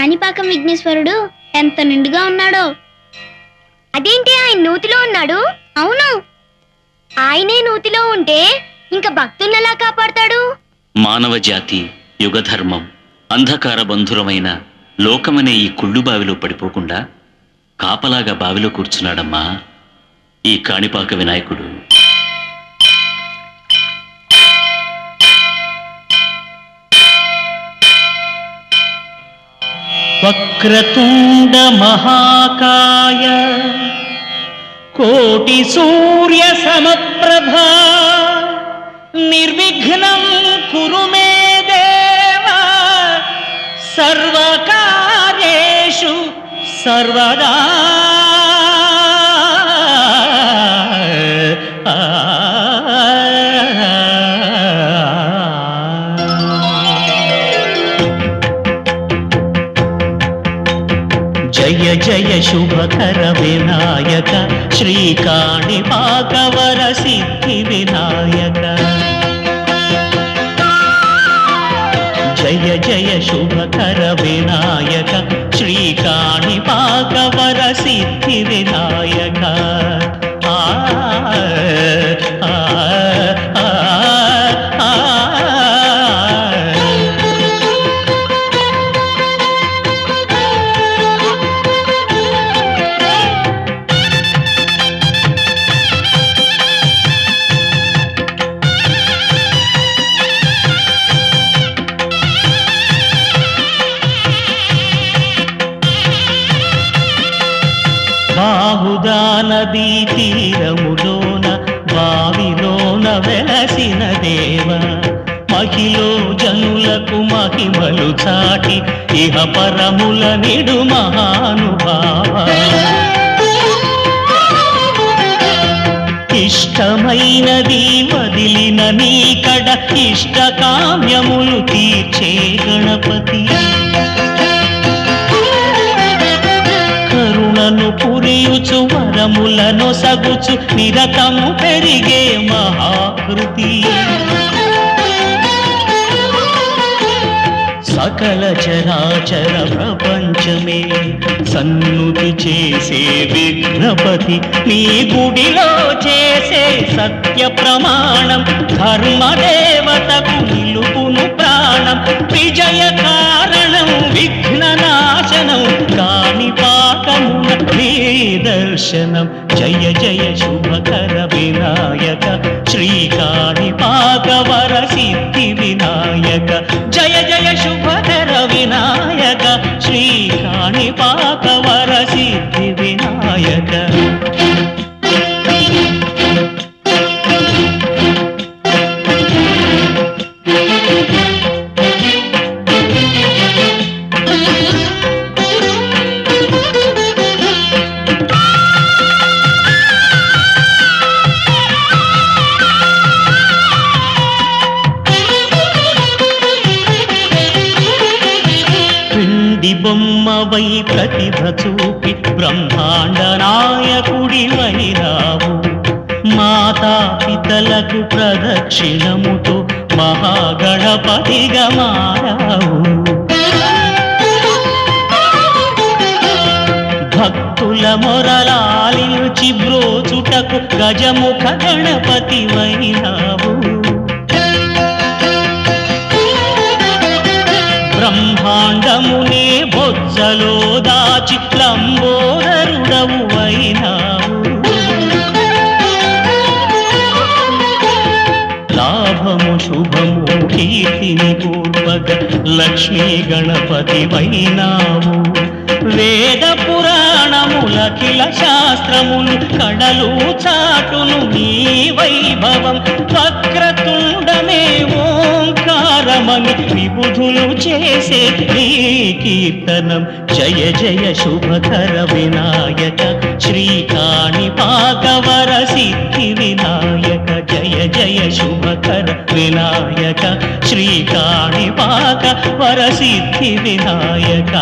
కాణిపాకం విఘ్నేశ్వరుడు ఎంత నిండుగా ఉన్నాడో. అదేంటి ఆయన నూతిలో ఉన్నాడు? అవును, ఆయనే నూతిలో ఉంటే ఇంకా భక్తున్నలా కాపాడతాడు. మానవ జాతి యుగధర్మం అంధకార బంధురమైన లోకమనే ఈ కుళ్ళు బావిలో పడిపోకుండా కాపలాగా బావిలో కూర్చున్నాడమ్మా ఈ కాణిపాక వినాయకుడు. వక్రతుండ మహాకాయ కోటి సూర్య సమప్రభా నిర్విఘ్నం కురు మే దేవ సర్వకార్యేషు సర్వదా. జయ జయ శుభకర వినాయక శ్రీ కాణిపాకవర సిద్ధి వినాయక. జయ జయ శుభకర వినాయక శ్రీ కాణిపాకవర సిద్ధి వినాయక. ఆ బాహుదా నదీ తీరములోన బావిలోన వెలసిన దేవ మహిలో జనులకు మహిమలు చాటి ఇహ పరముల నిడు మహానుభావ. ఇష్టమైనది వదిలిన నీకడ ఇష్ట కామ్యములు తీర్చే గణపతి. కరుణను పురియుచు వరములను సగుచు నిరతము పెరిగే మహాకృతి. సకల చరాచర ప్రపంచమే సన్నుతి చేసే విఘ్నపతి. నీ గుడిలో చేసే సత్య ప్రమాణం ధర్మదేవతకు నిలుపును ప్రాణం. విజయ కారణం విఘ్న నాశనం కాణిపాకమున నీ దర్శనం. జయ జయ శుభకర వినాయక శ్రీ కాణిపాకవర సిద్ధి వినాయక. జయ జయ శుభకర వినాయక శ్రీ కాణిపాకవర సిద్ధి వినాయక. బొమ్మవై ప్రతిభ చూపి బ్రహ్మాండ నాయకుడివైనావు. మాతా పితలకు ప్రదక్షిణముతో మహాగణపతిగా మారావు. భక్తుల మొరలాలించి బ్రోచుటకు గజముఖ గణపతివైనావు. బ్రహ్మాండమునే బొజ్జలో దాచి లంబోదరుడవు అయినావు. లాభము శుభము కీర్తిని పూర్వక లక్ష్మీ గణపతి వైనావు. వేద పురాణములఖిల శాస్త్రములు కడలు చాటును నీ వైభవం. వక్రతుండమే ఓంకారమని విబుధులు చేసే నీ కీర్తనం. జయ జయ శుభకర వినాయక శ్రీ కాణిపాకవర సిద్ధి వినాయక. జయ జయ శుభకర వినాయక శ్రీ కాణిపాకవర సిద్ధి వినాయక.